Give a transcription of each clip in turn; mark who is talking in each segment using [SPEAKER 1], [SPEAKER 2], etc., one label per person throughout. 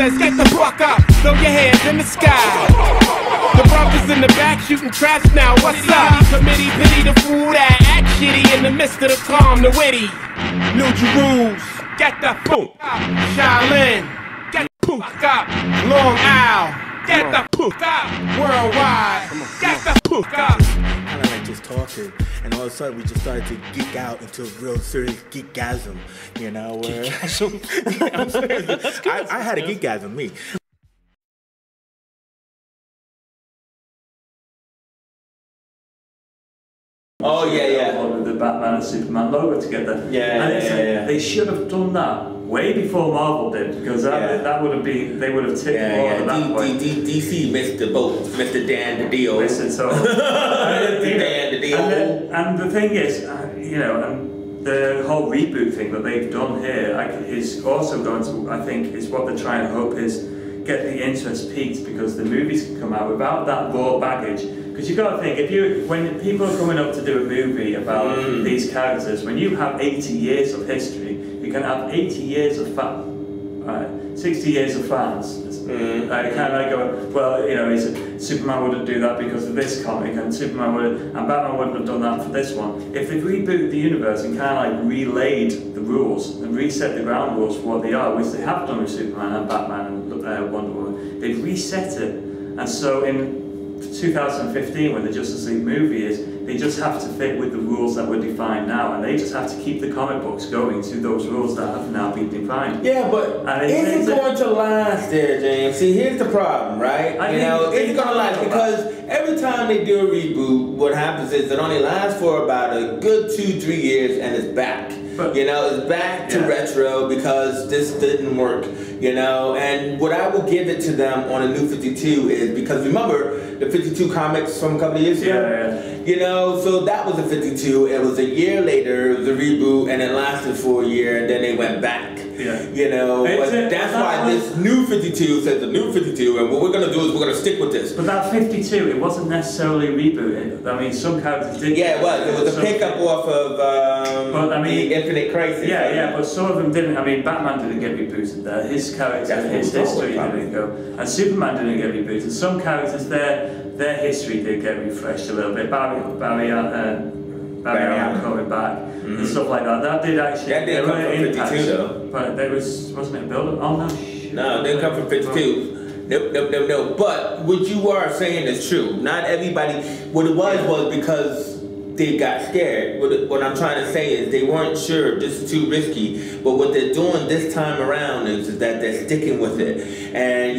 [SPEAKER 1] says, get the fuck up, throw your hands in the sky. The brothers in the back shooting trash now, what's up? Committee pity the fool that act shitty in the midst of the calm, the witty. New Jerusalem, get the fuck up. Shaolin, get the fuck up. Long Isle, get the fuck up. Worldwide, get the fuck up.
[SPEAKER 2] Kind of like just talking, and all of a sudden we just started to geek out into a real serious geekgasm, you know? Where
[SPEAKER 3] Geekgasm?
[SPEAKER 2] I'm serious. I had a geekgasm, me.
[SPEAKER 4] Oh yeah. With the Batman and Superman logo together. Yeah. They should have done that way before Marvel did, because that would have been, they would have tipped more at that point.
[SPEAKER 2] DC missed the boat, Mr. Dan the deal.
[SPEAKER 4] Listen, so
[SPEAKER 2] Dan the deal.
[SPEAKER 4] And the thing is, you know, and the whole reboot thing that they've done here is also going to, I think, is what they're trying to hope is get the interest peaked, because the movies can come out without that raw baggage. Because you've got to think, when people are coming up to do a movie about these characters, when you have 80 years of history, you can have 80 years of 60 years of fans. Kind of like go, well, you know, Superman wouldn't do that because of this comic, and Batman wouldn't have done that for this one. If they've rebooted the universe and kind of like relayed the rules and reset the ground rules for what they are, which they have done with Superman and Batman and Wonder Woman, they've reset it. And so in 2015, when the Justice League movie is, they just have to fit with the rules that were defined now, and they just have to keep the comic books going to those rules that have now been defined.
[SPEAKER 2] Yeah, but is it going to last there, James? See, here's the problem, right? It's going to last because every time they do a reboot, what happens is it only lasts for about a good 2-3 years, and it's back. It's back to retro because this didn't work, and what I will give it to them on a New 52 is, because remember the 52 comics from a couple of years ago? So that was a 52, it was a year later, it was a reboot, and it lasted for a year, and then they went back. But that's why this new 52 says the new 52, and what we're going to do is we're going to stick with this.
[SPEAKER 4] But that 52, it wasn't necessarily rebooted. I mean, some characters did.
[SPEAKER 2] Yeah, it was. It was a pickup off of the Infinite Crisis.
[SPEAKER 4] Yeah, but some of them didn't. I mean, Batman didn't get rebooted there. His character, his history didn't go. And Superman didn't get rebooted. Some characters, their history did get refreshed a little bit. Barry Allen coming back and stuff like that. That did actually.
[SPEAKER 2] That didn't come from 52 though.
[SPEAKER 4] But there wasn't it a build-up? Oh no.
[SPEAKER 2] No, it didn't come from 52. Nope. But what you are saying is true. Not everybody. What it was because they got scared. What I'm trying to say is they weren't sure. This is too risky. But what they're doing this time around is that they're sticking with it. And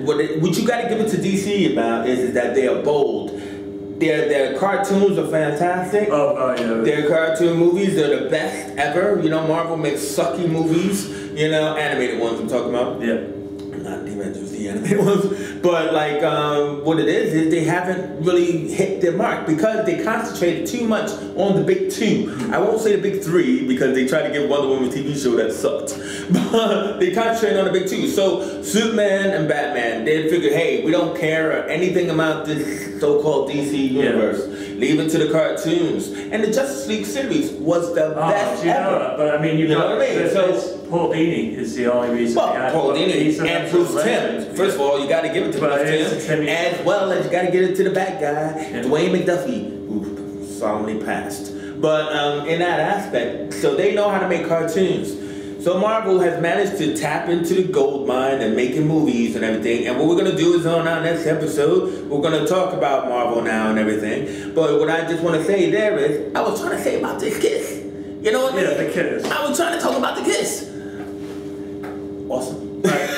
[SPEAKER 2] what you got to give it to DC about is that they are bold. Their cartoons are fantastic. Their cartoon movies are the best ever. Marvel makes sucky movies. Animated ones I'm talking about. Yeah. Not the Avengers, the animated ones. But what it is they haven't really hit their mark because they concentrated too much on the big two. I won't say the big three because they tried to give Wonder Woman TV show that sucked. But they concentrated on the big two. So Superman and Batman, they figured, hey, we don't care anything about this so-called DC universe. Leave it to the cartoons. And the Justice League series was the best ever.
[SPEAKER 4] But I mean, you know what I mean? So Paul Dini is the only reason.
[SPEAKER 2] Well, Paul Dini and Bruce Timm. First of all, you got to give it to Bruce Timm, as well as you got to give it to the bad guy, Dwayne McDuffie, who solemnly passed. But in that aspect, so they know how to make cartoons. So Marvel has managed to tap into the gold mine and making movies and everything. And what we're going to do is on our next episode, we're going to talk about Marvel now and everything. But what I just want to say there is, I was trying to say about this kiss. You know what I mean?
[SPEAKER 4] Yeah, the kiss.
[SPEAKER 2] I was trying to talk about the kiss. Awesome.
[SPEAKER 4] Right.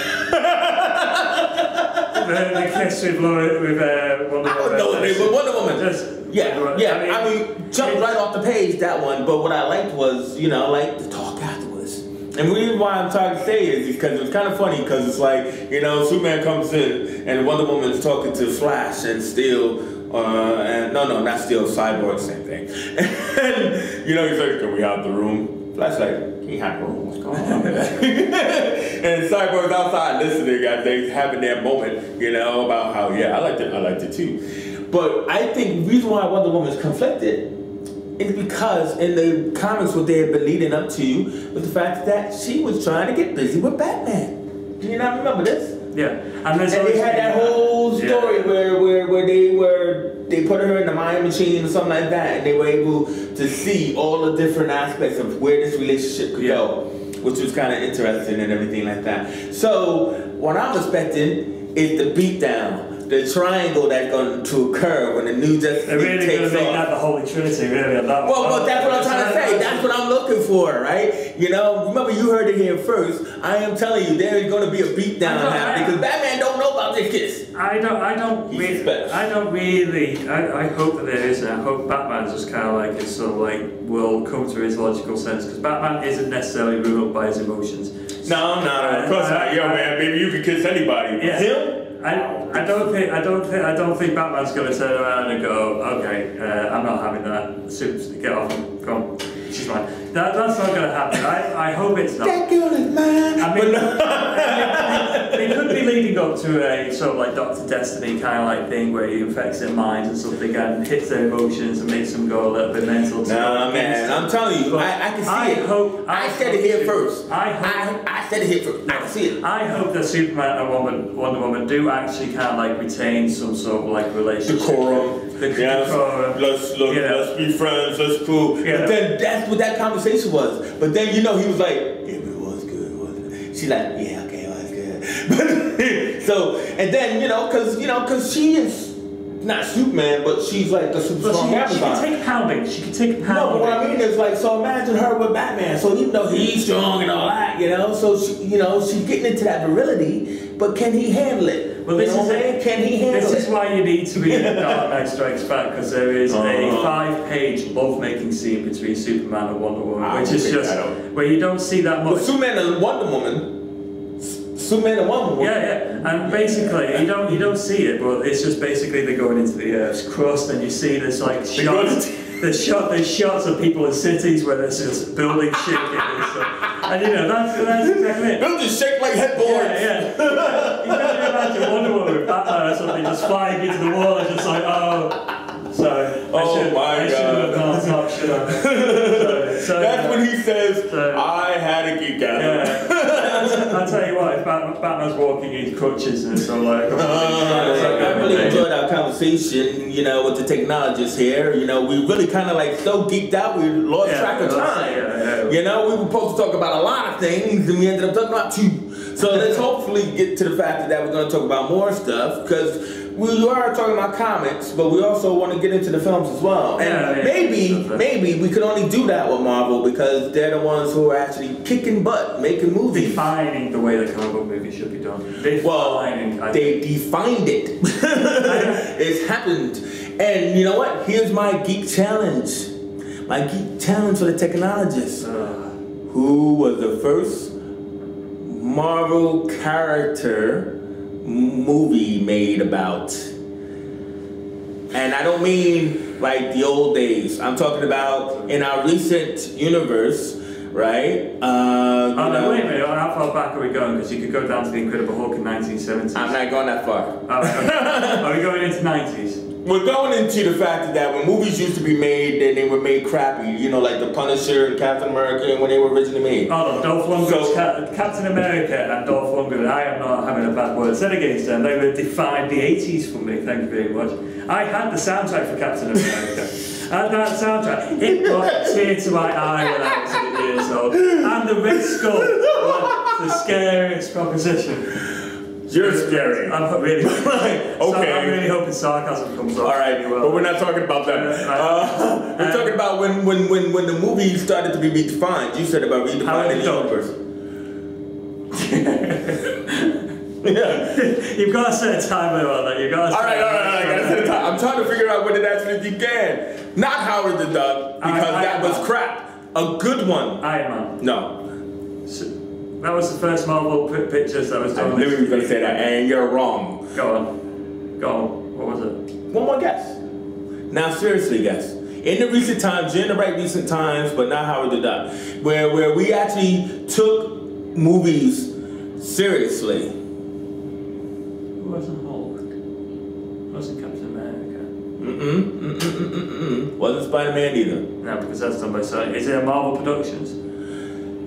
[SPEAKER 4] the kiss with Wonder Woman.
[SPEAKER 2] I don't know what with Wonder Woman. I mean, jumped right off the page, that one. But what I liked was, I liked the talk afterwards. And the reason why I'm trying to say is because it's kind of funny because it's like, Superman comes in and Wonder Woman's talking to Flash and Steel, and not Steel, Cyborg, same thing. And, he's like, can we have the room? Flash like, can you have the room? What's going on? And Cyborg's outside listening as they having their moment, about how, I liked it too. But I think the reason why Wonder Woman's conflicted is because in the comics what they had been leading up to was the fact that she was trying to get busy with Batman. Do you not remember this?
[SPEAKER 4] Yeah, and
[SPEAKER 2] they had that whole story where they put her in the mind machine or something like that, and they were able to see all the different aspects of where this relationship could go, which was kind of interesting and everything like that. So what I'm expecting is the beatdown. The triangle that's going to occur when the new Justice League
[SPEAKER 4] really
[SPEAKER 2] takes
[SPEAKER 4] make
[SPEAKER 2] off.
[SPEAKER 4] that the Holy Trinity, really. At that
[SPEAKER 2] well, that's what I'm trying to say. That's what I'm looking for, right? You know, remember you heard it here first. I am telling you, there is going to be a beatdown happening because Batman don't know about this kiss.
[SPEAKER 4] I hope that there is, and I hope Batman just kind of like is sort of like will come to his logical sense, because Batman isn't necessarily ruled by his emotions.
[SPEAKER 2] No, of course not. Yo, man, baby, you can kiss anybody.
[SPEAKER 4] Yeah.
[SPEAKER 2] Him?
[SPEAKER 4] I don't think Batman's going to turn around and go, okay, I'm not having that. Get off, go on. She's mine. That's not going to happen. I hope it's not.
[SPEAKER 2] That girl is mine.
[SPEAKER 4] I mean, it could be leading up to a sort of like Dr. Destiny kind of like thing where he infects their minds and something and hits their emotions and makes them go a little bit mental.
[SPEAKER 2] No, man, I'm telling you, I can see it. I said it here first. I said it here first. I can see it.
[SPEAKER 4] I hope that Superman and Wonder Woman do actually kind of like retain some sort of like relationship.
[SPEAKER 2] Decorum.
[SPEAKER 4] Decorum.
[SPEAKER 2] Let's be friends. Let's cool.
[SPEAKER 4] Yeah.
[SPEAKER 2] But then that's what that conversation was. But then he was like, yeah, but it was good, wasn't it? She's like, yeah, okay, it was good. So and then because she is not Superman, but she's like the super strong Amazon.
[SPEAKER 4] She can take pounding.
[SPEAKER 2] No, but what I mean is like, so imagine her with Batman. So even though he's strong and all that, so she's getting into that virility, but can he handle it?
[SPEAKER 4] Well, this is it.
[SPEAKER 2] Can he handle it?
[SPEAKER 4] This is why you need to read Dark Knight Strikes Back, because there is a 5-page love-making scene between Superman and Wonder Woman, which is just where you don't see that much.
[SPEAKER 2] But Superman and Wonder Woman.
[SPEAKER 4] Yeah, and basically you don't see it, but it's just basically they're going into the Earth's crust, and you see this like shots. There's shots of people in cities where there's just buildings shaking and stuff. And that's exactly it.
[SPEAKER 2] Buildings shake like headboards.
[SPEAKER 4] Yeah. You can imagine Wonder Woman with Batman or something just flying into the wall and just like, So I should have not should have. So
[SPEAKER 2] that's when he says, I had a geek out.
[SPEAKER 4] Yeah. I'll tell you what, if Batman's walking in crutches and so like.
[SPEAKER 2] I really enjoyed our conversation, with the technologists here. We really kind of like so geeked out, we lost track of time. We were supposed to talk about a lot of things, and we ended up talking about 2. So let's hopefully get to the fact that we're going to talk about more stuff, because we are talking about comics, but we also want to get into the films as well. And maybe we could only do that with Marvel because they're the ones who are actually kicking butt, making movies.
[SPEAKER 4] Defining the way the comic book movie should be done.
[SPEAKER 2] They defined it. It's happened. And you know what? Here's my geek challenge. My geek challenge for the technologists. Who was the first Marvel character movie made about? And I don't mean like the old days. I'm talking about in our recent universe, right?
[SPEAKER 4] Wait a minute. How far back are we going? Because you could go down to the Incredible Hulk in 1970s.
[SPEAKER 2] I'm not going that far.
[SPEAKER 4] Are we going into 90s?
[SPEAKER 2] We're going into the fact that when movies used to be made, then they were made crappy. Like The Punisher and Captain America, and when they were originally made.
[SPEAKER 4] Oh, Dolph Lundgren's Captain America and Dolph Lundgren. I am not having a bad word said against them. They were defined the 80s for me. Thank you very much. I had the soundtrack for Captain America. And that soundtrack, it brought a tear to my eye when I was 8 years old. And the Red Skull was the scariest proposition.
[SPEAKER 2] You're scary.
[SPEAKER 4] I'm really
[SPEAKER 2] okay.
[SPEAKER 4] I'm really hoping sarcasm comes off.
[SPEAKER 2] All right, but we're not talking about that. We're talking about when the movie started to be redefined. You said about redefining the universe.
[SPEAKER 4] You've got to set a timer on that. All
[SPEAKER 2] right. I got to set a time. I'm trying to figure out when it actually began. Not Howard the Duck, because that was crap. A good one.
[SPEAKER 4] Iron Man.
[SPEAKER 2] No.
[SPEAKER 4] That was the first Marvel pictures that was done.
[SPEAKER 2] I knew you were going to say that, and you're wrong.
[SPEAKER 4] Go on. What was it?
[SPEAKER 2] One more guess. Now, seriously, guess. In the recent times, you're in the right recent times, but not Howard the Duck, where we actually took movies seriously.
[SPEAKER 4] Who wasn't Hulk? Wasn't Captain America?
[SPEAKER 2] Wasn't Spider-Man either.
[SPEAKER 4] No, because that's done by Sony. Is it a Marvel Productions?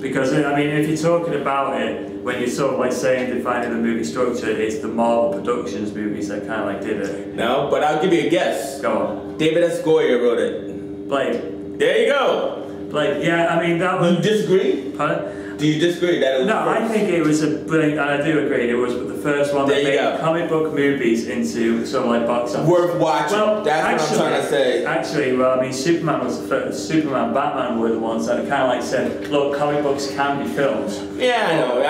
[SPEAKER 4] Because I mean, if you're talking about it, when you're sort of like saying defining the movie structure, it's the Marvel Productions movies that kind of like did it.
[SPEAKER 2] No, but I'll give you a guess.
[SPEAKER 4] Go on.
[SPEAKER 2] David S. Goyer wrote it.
[SPEAKER 4] Blade.
[SPEAKER 2] There you go.
[SPEAKER 4] Blade. Yeah, I mean that was.
[SPEAKER 2] You disagree?
[SPEAKER 4] Pardon?
[SPEAKER 2] Do you disagree that it was?
[SPEAKER 4] No, I think it was a brilliant, and I do agree. It was the first one that made comic book movies into sort of like box office.
[SPEAKER 2] Worth watching.
[SPEAKER 4] Well,
[SPEAKER 2] that's what I'm trying to say.
[SPEAKER 4] Actually, well, I mean, Superman was the first. Superman, Batman were the ones that kind of like said, "Look, comic books can be filmed."
[SPEAKER 2] Yeah, I know.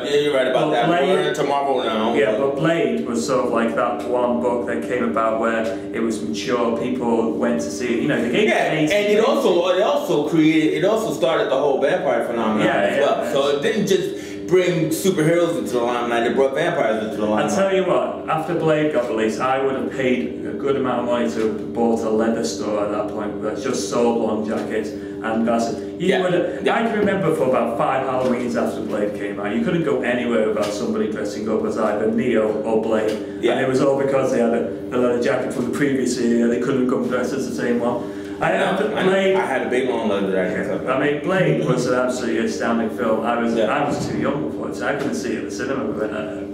[SPEAKER 2] Yeah, you're right about that. We're into Marvel now.
[SPEAKER 4] Yeah, but Blade was sort of like that one book that came about where it was mature. People went to see it. You know, they gave it
[SPEAKER 2] and it also started the whole vampire phenomenon as well.
[SPEAKER 4] Yeah.
[SPEAKER 2] So it didn't just bring superheroes into the limelight, it brought vampires into the limelight.
[SPEAKER 4] I'll tell you what, after Blade got released, I would have paid a good amount of money to have bought a leather store at that point that just sold long jackets. And that's it. I can remember for about 5 Halloweens after Blade came out, you couldn't go anywhere without somebody dressing up as either Neo or Blade. Yeah. And it was all because they had a leather jacket from the previous year, they couldn't come dressed as the same one.
[SPEAKER 2] I had a big long leather jacket.
[SPEAKER 4] I mean, Blade was an absolutely astounding film. I was too young for it, so I couldn't see it at the cinema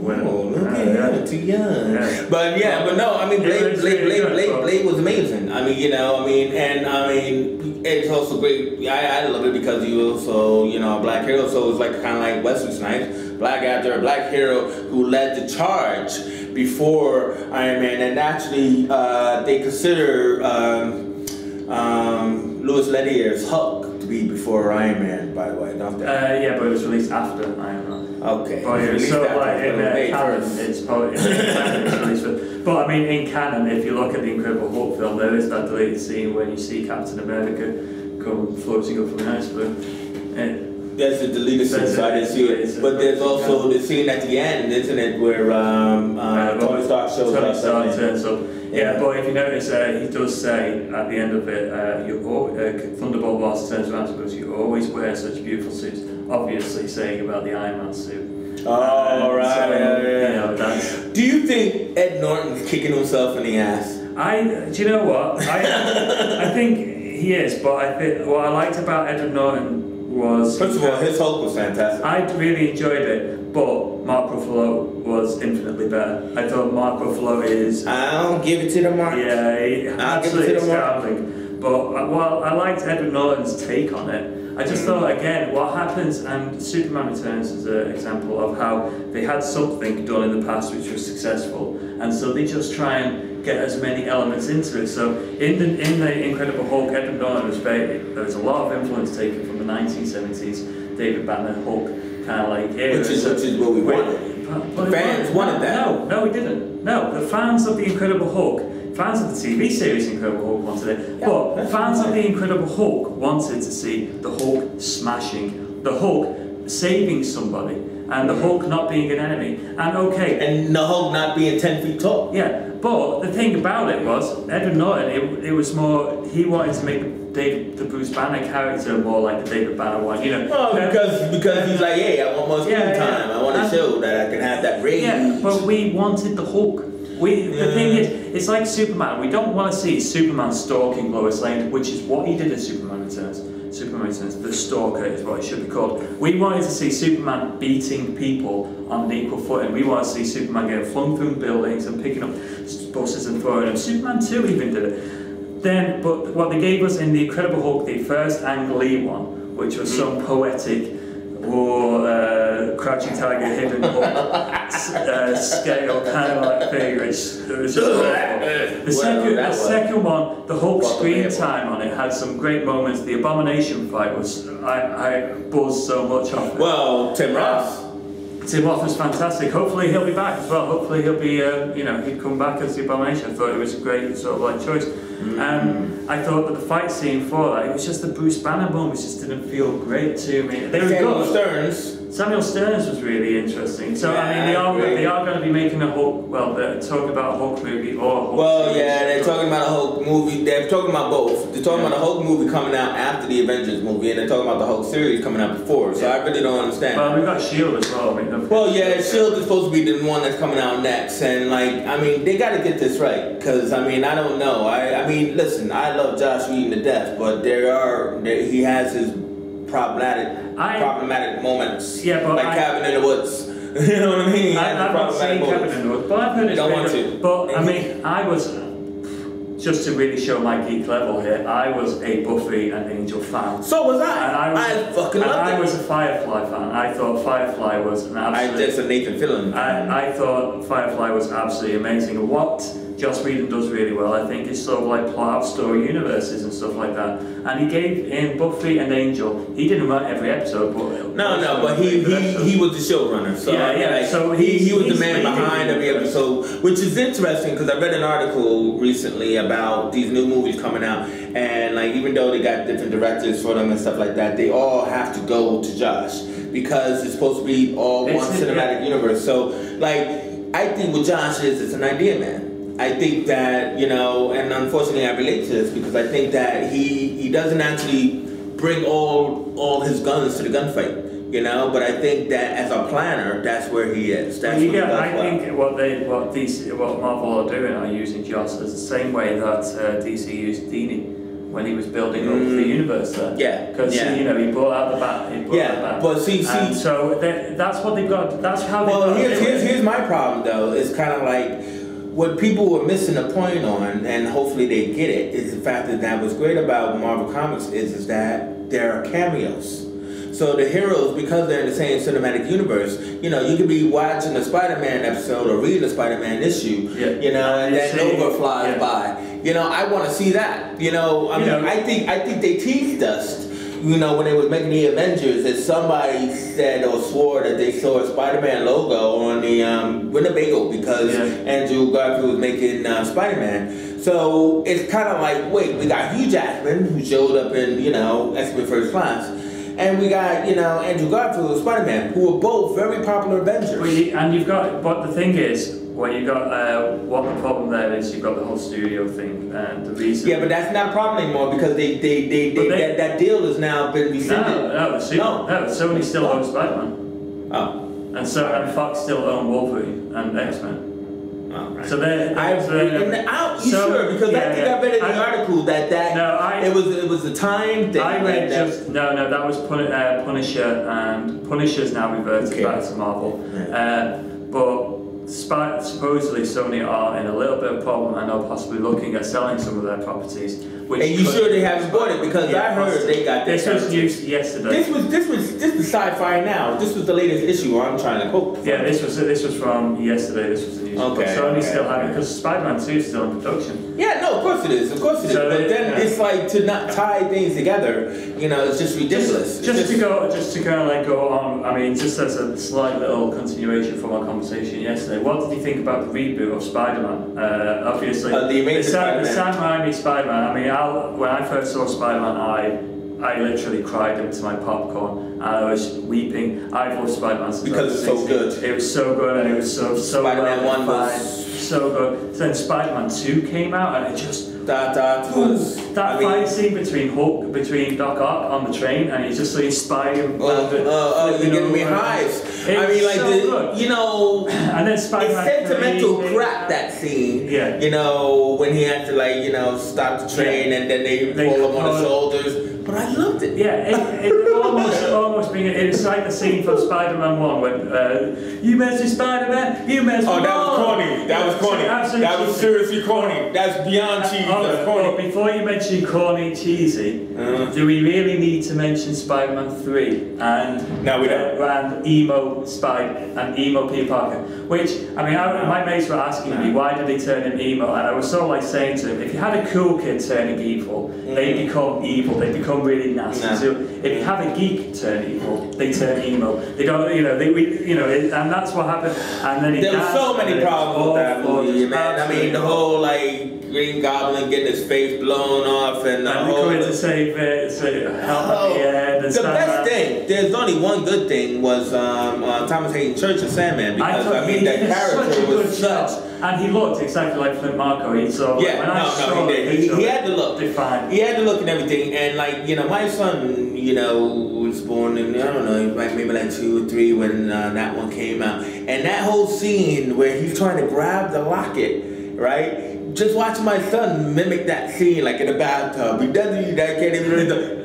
[SPEAKER 4] when
[SPEAKER 2] too young. Yeah. But no, I mean, Blade was amazing. I mean, it's also great. I love it because he was also, a black hero, so it was like kind of like Wesley Snipes, black actor, a black hero who led the charge before Iron Man, and actually they consider Louis Leterrier's Hulk to be before Iron Man, by the way, don't they?
[SPEAKER 4] Yeah, but it was released after Iron Man.
[SPEAKER 2] Okay.
[SPEAKER 4] But it was sort of like in canon, it's probably released. But I mean, in canon, if you look at the Incredible Hulk film, there is that deleted scene when you see Captain America come floating up from the iceberg.
[SPEAKER 2] There's a deleted scene, so I didn't see it. But there's also the scene at the end, isn't it, where Tony Stark shows up.
[SPEAKER 4] Tony Stark turns up. Yeah, but if you notice, he does say at the end of it, Thunderbolt Ross turns around and goes, "You always wear such beautiful suits." Obviously, saying about the Iron Man suit.
[SPEAKER 2] Oh, right.
[SPEAKER 4] So,
[SPEAKER 2] do you think Ed Norton's kicking himself in the ass?
[SPEAKER 4] Do you know what? I think he is, but I think what I liked about Edward Norton was...
[SPEAKER 2] First of all, his Hulk was fantastic.
[SPEAKER 4] I really enjoyed it, but Mark Ruffalo was infinitely better. I thought Mark Ruffalo is...
[SPEAKER 2] I'll give it to the Mark.
[SPEAKER 4] Yeah, absolutely astounding. But while I liked Edward Norton's take on it, I just thought, again, what happens, and Superman Returns is an example of how they had something done in the past which was successful, and so they just try and get as many elements into it. So in the Incredible Hulk, Edward Norton there was a lot of influence taken from the 1970s David Banner Hulk kind of like era.
[SPEAKER 2] Which is what we wanted. The fans wanted that.
[SPEAKER 4] No, we didn't. No, the fans of the Incredible Hulk, fans of the TV series Incredible Hulk wanted it, but fans of the Incredible Hulk wanted to see the Hulk smashing, the Hulk saving somebody, and the Hulk not being an enemy. And
[SPEAKER 2] the Hulk not being 10 feet tall.
[SPEAKER 4] Yeah, but the thing about it was, Edward Norton, it was more, he wanted to make the Bruce Banner character more like the David Banner one,
[SPEAKER 2] because he's like, hey, I want more screen time. I want to show that I can have that rage.
[SPEAKER 4] Yeah, but we wanted the Hulk. The thing is, it's like Superman. We don't want to see Superman stalking Lois Lane, which is what he did in Superman Returns. Superman Returns, the stalker is what it should be called. We wanted to see Superman beating people on an equal footing. We wanted to see Superman getting flung through buildings and picking up buses and throwing them. Superman 2 even did it. But what they gave us in the Incredible Hulk, the first Ang Lee one, which was some poetic or Crouching Tiger, Hidden Hulk scale kind of like thing, which was just awful. The second one, the Hulk screen time on it had some great moments. The Abomination fight was, I buzzed so much off it.
[SPEAKER 2] Well, Tim Roth.
[SPEAKER 4] Tim Roth was fantastic. Hopefully he'll be back as well. Hopefully he'll be, he'd come back as the Abomination. I thought it was a great sort of like choice. I thought that the fight scene for that, it was just the Bruce Banner moments just didn't feel great to me. They were good. Samuel Stearns was really interesting. So I mean, they are going to be making a Hulk. Well, they're talking about a Hulk movie or a Hulk.
[SPEAKER 2] Well, yeah, they're talking about a Hulk movie. They're talking about both. They're talking about a Hulk movie coming out after the Avengers movie, and they're talking about the Hulk series coming out before. So I really don't understand.
[SPEAKER 4] Well, we've got Shield as well.
[SPEAKER 2] Shield is supposed to be the one that's coming out next, and they got to get this right, because I don't know. I mean, listen, I love Josh Whedon to death, but he has his problematic problematic moments.
[SPEAKER 3] Yeah, but
[SPEAKER 2] like Cabin in the Woods. You know what I mean?
[SPEAKER 3] I've not seen Cabin in the Woods, but I've heard it's
[SPEAKER 2] don't
[SPEAKER 3] been
[SPEAKER 2] want to.
[SPEAKER 3] But I mean, I was, just to really show my geek level here, I was a Buffy and Angel fan.
[SPEAKER 2] So was I.
[SPEAKER 3] And
[SPEAKER 2] I fucking loved it.
[SPEAKER 3] I was a Firefly fan. I thought Firefly was an absolute...
[SPEAKER 2] That's a Nathan Fillion.
[SPEAKER 3] I thought Firefly was absolutely amazing. And what Joss Whedon does really well, I think, is sort of like plot out story universes and stuff like that. And he gave in Buffy and Angel, he didn't write every episode, but...
[SPEAKER 2] but he was the showrunner. So
[SPEAKER 3] so
[SPEAKER 2] he was the man behind every episode, which is interesting because I read an article recently about these new movies coming out, and like even though they got different directors for them and stuff like that, they all have to go to Josh because it's supposed to be all one cinematic universe. So like I think what Josh is, it's an idea man. I think that, and unfortunately I relate to this because I think that he doesn't actually bring all his guns to the gunfight. But I think that as a planner, that's where he is. That's
[SPEAKER 3] I think what Marvel are doing are using Joss as the same way that DC used Dini when he was building up the universe there.
[SPEAKER 2] Yeah.
[SPEAKER 3] Because he brought out the bat.
[SPEAKER 2] But see.
[SPEAKER 3] So that's what they've got. That's how.
[SPEAKER 2] Well, here's my problem though. It's kind of like what people were missing a point on, and hopefully they get it, is the fact that what's great about Marvel Comics is that there are cameos. So the heroes, because they're in the same cinematic universe, you could be watching a Spider-Man episode or reading a Spider-Man issue, and then Nova flies by. I want to see that. I think they teased us, when they was making the Avengers, that somebody said or swore that they saw a Spider-Man logo on the Winnebago because Andrew Garfield was making Spider-Man. So it's kind of like, wait, we got Hugh Jackman, who showed up in, X-Men First Class. And we got, Andrew Garfield and Spider-Man, who are both very popular Avengers.
[SPEAKER 3] But the thing is, what the problem there is, you've got the whole studio thing, and the reason...
[SPEAKER 2] Yeah, but that's not a problem anymore, because that deal has now been rescinded.
[SPEAKER 3] No, Sony still owns Spider-Man.
[SPEAKER 2] Oh.
[SPEAKER 3] And Fox still own Wolverine and X-Men.
[SPEAKER 2] Oh, right.
[SPEAKER 3] So
[SPEAKER 2] sure? Because I think I read in the article it was a time thing.
[SPEAKER 3] That was Punisher, and Punisher's now reverted back to Marvel. But supposedly Sony are in a little bit of problem and are possibly looking at selling some of their properties.
[SPEAKER 2] And you sure they haven't bought it? Because I heard they got
[SPEAKER 3] this. This was news yesterday.
[SPEAKER 2] This was Sci-Fi Now. This was the latest issue. I'm trying to quote.
[SPEAKER 3] Yeah, this was from yesterday. This was the news. But Sony still having, because Spider-Man 2 is still in production.
[SPEAKER 2] Yeah, no, of course it is. But then it's like to not tie things together. It's just ridiculous.
[SPEAKER 3] Just to go on. I mean, just as a slight little continuation from our conversation yesterday. What did you think about the reboot of Spider-Man? Obviously, the Sam Raimi Spider-Man. I mean, when I first saw Spider-Man, I literally cried into my popcorn and I was weeping. I've watched Spider-Man since
[SPEAKER 2] because it's so good.
[SPEAKER 3] It was so good, and it was so
[SPEAKER 2] Spider-Man 1 was
[SPEAKER 3] so good. Then Spider-Man 2 came out, and it just that fight scene between Doc Ock on the train, and you just see Spider-Man.
[SPEAKER 2] You're giving me highs. I mean, like
[SPEAKER 3] so and then Spider-Man.
[SPEAKER 2] It's sentimental crap, that scene.
[SPEAKER 3] Yeah.
[SPEAKER 2] When he had to stop the train and then they pull him on the shoulders. But I loved it.
[SPEAKER 3] Yeah, it almost being it was like the scene from Spider-Man 1 when you mess with Spider-Man, you mess with
[SPEAKER 2] that was corny. That was corny. That was seriously corny. That's beyond cheesy. That's corny.
[SPEAKER 3] But before you mention corny, cheesy, do we really need to mention Spider-Man 3 and
[SPEAKER 2] no, we don't.
[SPEAKER 3] And emo Spider and emo Peter Parker? Which my mates were asking me why did they turn him emo, and I was sort of like saying to them, if you had a cool kid turning evil, they become evil. They become really nasty. So if you have a geek turn evil, they turn emo. They don't, and that's what happened. And then
[SPEAKER 2] there were so many problems with that movie, man. I mean, the whole Green Goblin getting his face blown off, and the whole
[SPEAKER 3] to save help at the end. And
[SPEAKER 2] the best thing, there's only one good thing was Thomas Hayden Church of Sandman, because that character was such.
[SPEAKER 3] And he looked exactly like Flint Marko. He had
[SPEAKER 2] the look.
[SPEAKER 3] Defined.
[SPEAKER 2] He had the look and everything. And my son, was born in, I don't know, maybe 2 or 3 when that one came out. And that whole scene where he's trying to grab the locket, right? Just watching my son mimic that scene in the bathtub. He doesn't. I can't even really do.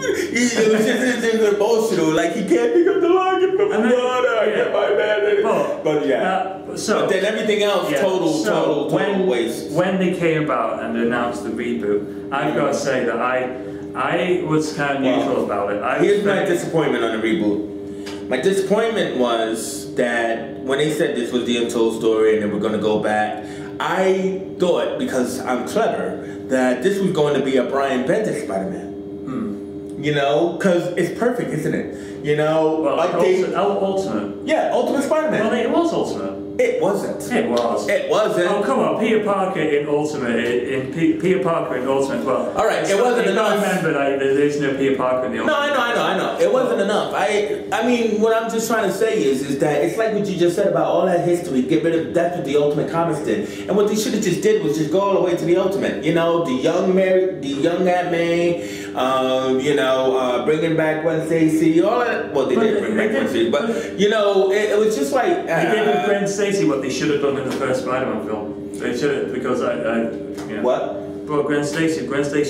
[SPEAKER 2] It was just emotional. Like, he can't pick up the locket from the water. I get my man. But yeah. But then everything else, total waste.
[SPEAKER 4] When they came about and announced the reboot, I've got to say that I was kind of neutral about it.
[SPEAKER 2] Here's my disappointment on the reboot. My disappointment was that when they said this was the untold story and they were going to go back, I thought, because I'm clever, that this was going to be a Brian Bendis Spider-Man. You know, because it's perfect, isn't it? You know,
[SPEAKER 4] well,
[SPEAKER 2] like
[SPEAKER 4] Ultimate.
[SPEAKER 2] Yeah, Ultimate Spider-Man.
[SPEAKER 4] Well, it was Ultimate.
[SPEAKER 2] It wasn't.
[SPEAKER 4] It was.
[SPEAKER 2] It wasn't.
[SPEAKER 4] Oh, come on, Peter Parker in Ultimate. Peter Parker in Ultimate. Well,
[SPEAKER 2] all right, it wasn't enough.
[SPEAKER 4] Remember, like, there's no Peter Parker in the Ultimate.
[SPEAKER 2] No, I know. It wasn't enough. I mean, what I'm just trying to say is that it's like what you just said about all that history. Get rid of that's what the Ultimate Comics did, and what they should have just did was just go all the way to the Ultimate. You know, the young Aunt May. You know, bringing back Gwen Stacy. All that. Well, they did bring back Gwen Stacy, but you know, it was just like
[SPEAKER 4] they did with Gwen Stacy what they should have done in the first Spider-Man film. They should have, because you know.
[SPEAKER 2] What?
[SPEAKER 4] Bro, Gwen Stacy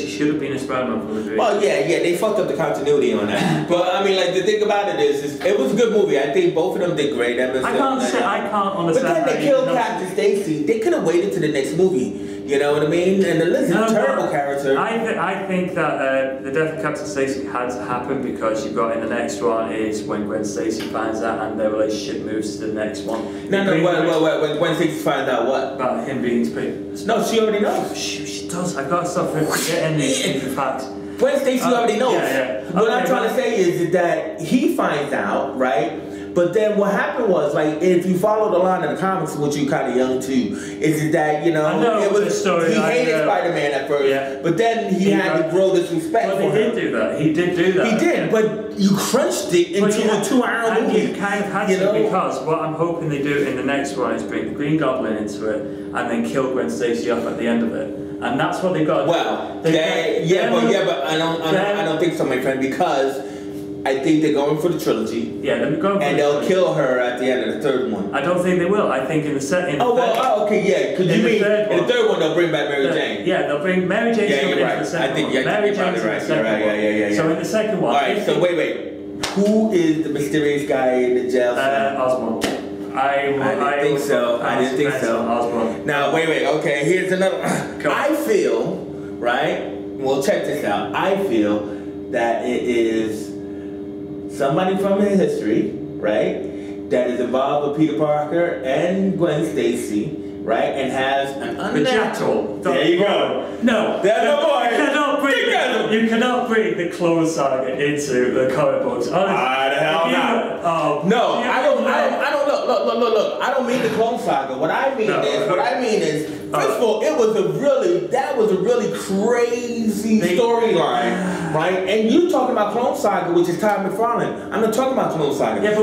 [SPEAKER 4] should have been a Spider-Man film.
[SPEAKER 2] Well, yeah, they fucked up the continuity on that. But I mean, like, the thing about it is it was a good movie. I think both of them did great.
[SPEAKER 4] I can't understand.
[SPEAKER 2] But then they killed Captain Stacy. They could have waited to the next movie. You know what I mean? And the Liz is a terrible character.
[SPEAKER 4] I think that the death of Captain Stacy had to happen because you've got in the next one is when Gwen Stacy finds out and their relationship moves to the next one.
[SPEAKER 2] No, when Gwen Stacy finds out what?
[SPEAKER 4] About him being space.
[SPEAKER 2] No, she already knows.
[SPEAKER 4] She does. I've got to stop forgetting the facts.
[SPEAKER 2] Gwen Stacy already knows.
[SPEAKER 4] Yeah.
[SPEAKER 2] What I'm trying to say is that he finds out, right? But then what happened was, like, if you follow the line of the comics, which you kind of young too, is that, you know it was
[SPEAKER 4] story.
[SPEAKER 2] He hated Spider-Man at first, but then he had to grow this respect for him.
[SPEAKER 4] He did do that. He
[SPEAKER 2] did, but you crunched it into a 2-hour movie.
[SPEAKER 4] And you kind of had to, because what I'm hoping they do in the next one is bring the Green Goblin into it and then kill Gwen Stacy off at the end of it. And that's what they've got to do.
[SPEAKER 2] Well, but I don't think so, my friend, because I think they're going for the trilogy.
[SPEAKER 4] Yeah, they're going for
[SPEAKER 2] and they'll kill her at the end of the third one.
[SPEAKER 4] I don't think they will. I think in the second.
[SPEAKER 2] Okay, yeah. Because you mean in the third one they'll bring back Mary Jane.
[SPEAKER 4] Yeah, they'll bring Mary Jane.
[SPEAKER 2] Yeah, you're right.
[SPEAKER 4] The second
[SPEAKER 2] I think
[SPEAKER 4] one. Mary Jane's in the second one.
[SPEAKER 2] Yeah.
[SPEAKER 4] So in the second one.
[SPEAKER 2] All right. So wait. Who is the mysterious guy in the jail cell?
[SPEAKER 4] Osborn. I didn't think so. Osborn.
[SPEAKER 2] Now wait. Okay, here's another. I feel right. Well, check this out. I feel that it is somebody from his history, right, that is involved with Peter Parker and Gwen Stacy, right, and has an unnatural.
[SPEAKER 4] There you go. No, you cannot bring the Clone Saga into the comic books.
[SPEAKER 2] The hell not. No, I don't. Look. I don't mean the Clone Saga. What I mean is, first of all, that was a really crazy storyline, right? And you talking about Clone Saga, which is Todd McFarlane. I'm not talking about Clone Saga.
[SPEAKER 4] Yeah,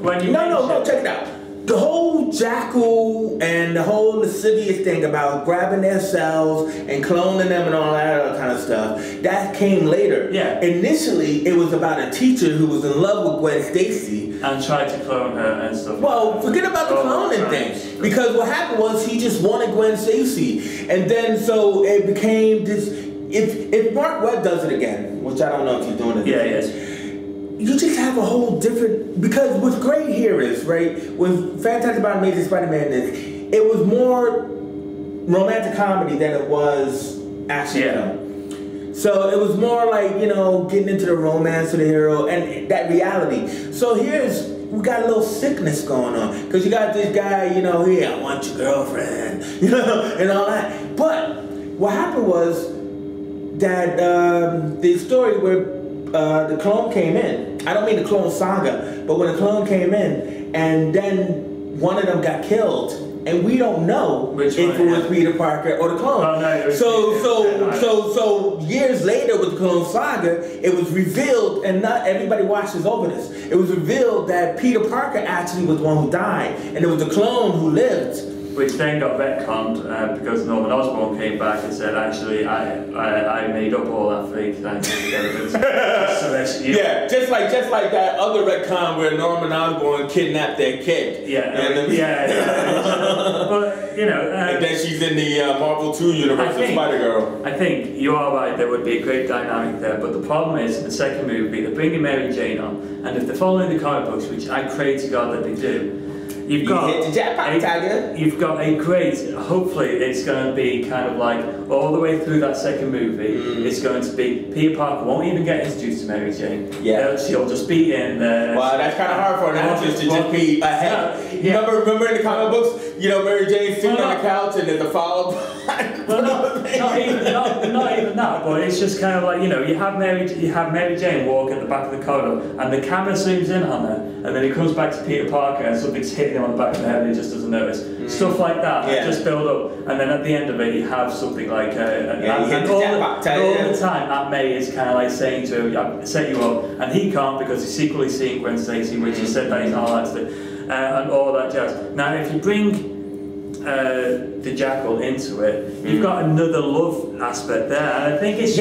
[SPEAKER 4] but
[SPEAKER 2] check it out. The whole Jackal and the whole lascivious thing about grabbing their cells and cloning them and all that other kind of stuff, that came later.
[SPEAKER 4] Yeah.
[SPEAKER 2] Initially, it was about a teacher who was in love with Gwen Stacy.
[SPEAKER 4] And tried to clone her and stuff.
[SPEAKER 2] Well, forget about the cloning thing. Because what happened was he just wanted Gwen Stacy. And then so it became this, if Mark Webb does it again, which I don't know if he's doing it again.
[SPEAKER 4] Yeah, yes.
[SPEAKER 2] You just have a whole different, because what's great here is, right, what's fantastic about Amazing Spider-Man is, it was more romantic comedy than it was action film. So it was more like, getting into the romance of the hero and that reality. So we got a little sickness going on, because you got this guy, hey, I want your girlfriend, and all that. But what happened was that the story where the clone came in. I don't mean the Clone Saga, but when the clone came in, and then one of them got killed, and we don't know if it was Peter Parker or the clone.
[SPEAKER 4] Oh, no,
[SPEAKER 2] so years later with the Clone Saga, it was revealed, and not everybody watches over this. It was revealed that Peter Parker actually was the one who died, and it was the clone who lived.
[SPEAKER 4] which then got retconned because Norman Osborn came back and said, actually, I made up all that fake scientific evidence.
[SPEAKER 2] Yeah, just like that other retcon where Norman Osborn kidnapped their kid.
[SPEAKER 4] But, you know...
[SPEAKER 2] and then she's in the Marvel 2 universe of Spider-Girl.
[SPEAKER 4] I think you are right, there would be a great dynamic there, but the problem is, in the second movie, they're bringing Mary Jane on, and if they're following the comic books, which I pray to God that they do, you've got a great, hopefully it's going to be kind of like all the way through that second movie, it's going to be Peter Parker won't even get introduced to Mary Jane. She'll just be in there.
[SPEAKER 2] Well, that's kind of hard for an actress to just be ahead. Remember in the comic books, you know, Mary Jane's sitting on the couch and there's a follow-up.
[SPEAKER 4] Well, not even that, but it's just kind of like, you know, you have Mary Jane walk at the back of the corridor, and the camera zooms in on her, and then he comes back to Peter Parker, and something's hitting him on the back of the head, and he just doesn't notice. Stuff like that, just build up, and then at the end of it, you have something like, all the time, Aunt May is kind of like saying to him, "I set you up," and he can't because he's secretly seeing Gwen Stacy, which he said that he's not allowed to do, and all that jazz. Now, if you bring the Jackal into it, you've got another love aspect there, and I think it's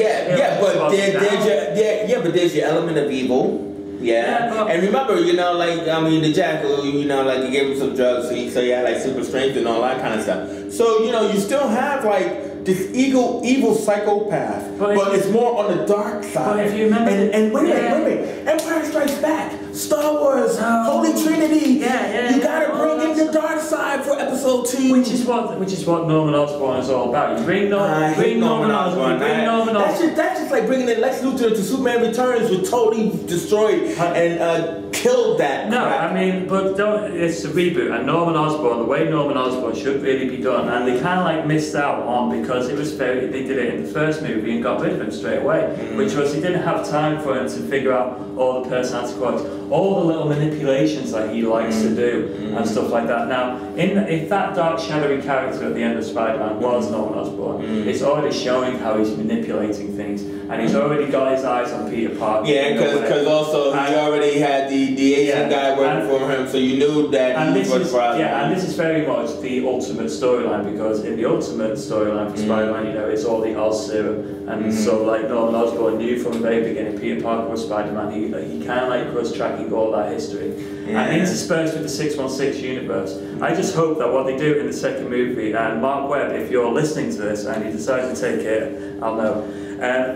[SPEAKER 2] but there's your element of evil. And remember, you know, like, I mean, the Jackal, you know, like, you gave him some drugs, so he had like super strength and all that kind of stuff. So, you know, you still have like this evil psychopath, but it's more on the dark side.
[SPEAKER 4] But if you remember,
[SPEAKER 2] and wait a minute, Empire Strikes Back, Star Wars, Holy Trinity. You gotta bring in the dark side for episode 2,
[SPEAKER 4] which is what Norman Osborn is all about. You bring Norman Osborn.
[SPEAKER 2] That's just like bringing in Lex Luthor to Superman Returns, would totally destroy and killed that.
[SPEAKER 4] No,
[SPEAKER 2] crap.
[SPEAKER 4] I mean, but it's a reboot, and Norman Osborn, the way Norman Osborn should really be done, and they kind of like missed out on because it was they did it in the first movie and got rid of him straight away, which was they didn't have time for him to figure out all the personality qualities, all the little manipulations that he likes to do and stuff like that. Now, if that dark, shadowy character at the end of Spider-Man was Norman Osborn, it's already showing how he's manipulating things, and he's already got his eyes on Peter Parker.
[SPEAKER 2] Yeah, because also he already had the Asian guy working for him, so you knew that he was probably...
[SPEAKER 4] and this is very much the ultimate storyline, because in the ultimate storyline for Spider-Man, you know, it's all the Oz serum, and so like Norman Osborn knew from the very beginning Peter Parker was Spider-Man. He kind of like was tracking all that history, and interspersed with the 616 universe. I just hope that what they do in the second movie, and Mark Webb, if you're listening to this and you decide to take it, I'll know,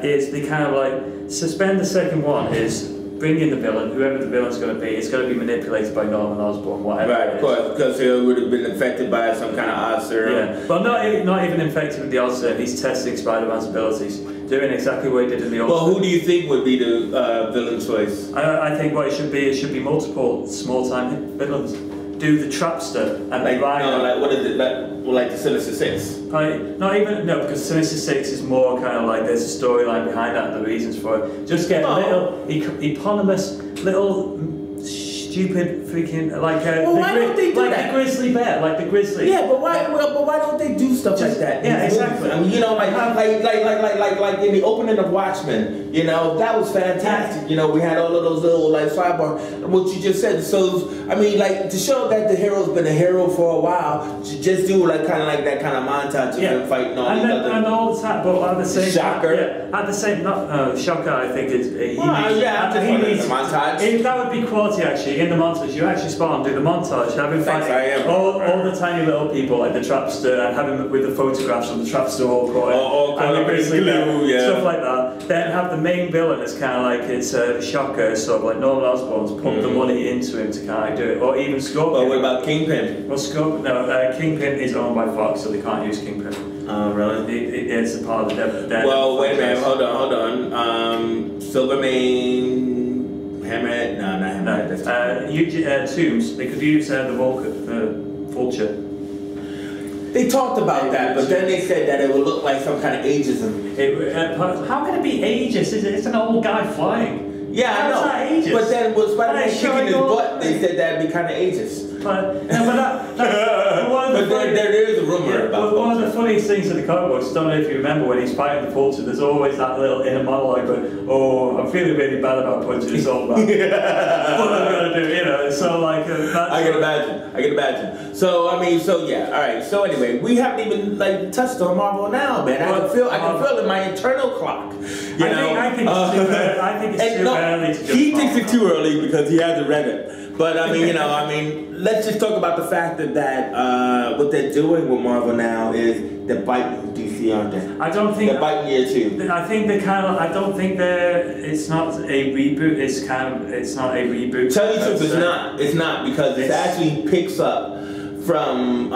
[SPEAKER 4] is they kind of like suspend the second one, is bring in the villain, whoever the villain's going to be, it's going to be manipulated by Norman Osborn, whatever.
[SPEAKER 2] Right, of course, because he would have been infected by some kind of Oz serum.
[SPEAKER 4] Yeah, well, not even infected with the Oz serum. He's testing Spider-Man's abilities, doing exactly what he did in the old.
[SPEAKER 2] Well, who do you think would be the villain choice?
[SPEAKER 4] I think what it should be multiple small-time villains. Do the Trapster and
[SPEAKER 2] like what is it? Like the Sinister Six?
[SPEAKER 4] Because Sinister Six is more kind of like there's a storyline behind that and the reasons for it. Just get little eponymous little stupid freaking
[SPEAKER 2] why don't they do that?
[SPEAKER 4] The grizzly bear, like the grizzly.
[SPEAKER 2] Yeah, but why don't they do stuff like that?
[SPEAKER 4] Yeah, exactly.
[SPEAKER 2] I mean, you know, like in the opening of Watchmen, you know, that was fantastic. You know, we had all of those little like sidebar, what you just said. So I mean, like to show that the hero's been a hero for a while, just do like kind of like that kind of montage of him fighting all these other.
[SPEAKER 4] And all the time, but at the same
[SPEAKER 2] Shocker.
[SPEAKER 4] At the same, Shocker, I think is
[SPEAKER 2] he needs a montage.
[SPEAKER 4] That would be quality actually. In the montage, you actually spot on do the montage, have him fighting all the tiny little people like the Trapster, and have him with the photographs of the Trapster all caught and the grizzly stuff like that. Then have the main villain as kind of like it's Shocker, sort of like Norman Osborn's put the money into him to kind of do it, or even Scorpion.
[SPEAKER 2] Well, what about Kingpin?
[SPEAKER 4] Well, Kingpin is owned by Fox, so they can't use Kingpin.
[SPEAKER 2] Oh, really?
[SPEAKER 4] It's a part of the Devil.
[SPEAKER 2] Well, wait a minute, hold on. Silvermane. Hammerhead? No, not Hammerhead.
[SPEAKER 4] Tombs. They could use the Vulture.
[SPEAKER 2] They talked about that, but then they said that it would look like some kind of ageism.
[SPEAKER 4] How can it be ageist? It's an old guy flying.
[SPEAKER 2] Yeah, I know. But then with Spider-Man kicking his butt, they said that'd be kind of ageist.
[SPEAKER 3] But
[SPEAKER 2] there is a rumor about
[SPEAKER 3] but one of the funniest things in the comic books, don't know if you remember, when he's fighting the Vulture, there's always that little inner monologue going, oh, I'm feeling really bad about punching this old man. What am I going to do, you know? So, like...
[SPEAKER 2] I can imagine. So, I mean, so, yeah, alright. So, anyway, we haven't even, like, touched on Marvel Now, man. I can feel it in my internal clock.
[SPEAKER 3] I think it's too early to judge
[SPEAKER 2] He thinks it's too early because he hasn't read it. But I mean, let's just talk about the fact that what they're doing with Marvel Now is they're biting DC, aren't they?
[SPEAKER 3] I don't think
[SPEAKER 2] they're biting here too.
[SPEAKER 3] I think they kind of. I don't think they're. It's not a reboot. It's not a reboot.
[SPEAKER 2] Tell you the truth, it's not because it actually picks up from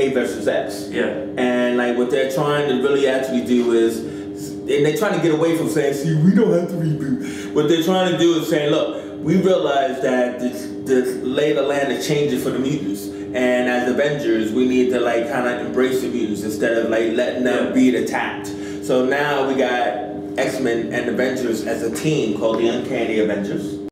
[SPEAKER 2] A versus X.
[SPEAKER 3] Yeah.
[SPEAKER 2] And like what they're trying to really actually do is, and they're trying to get away from saying, see, we don't have to reboot. What they're trying to do is saying, look, we realize that this lay of the land is changing for the mutants, and as Avengers, we need to like kind of embrace the mutants instead of like letting them be attacked. So now we got X-Men and Avengers as a team called the Uncanny Avengers.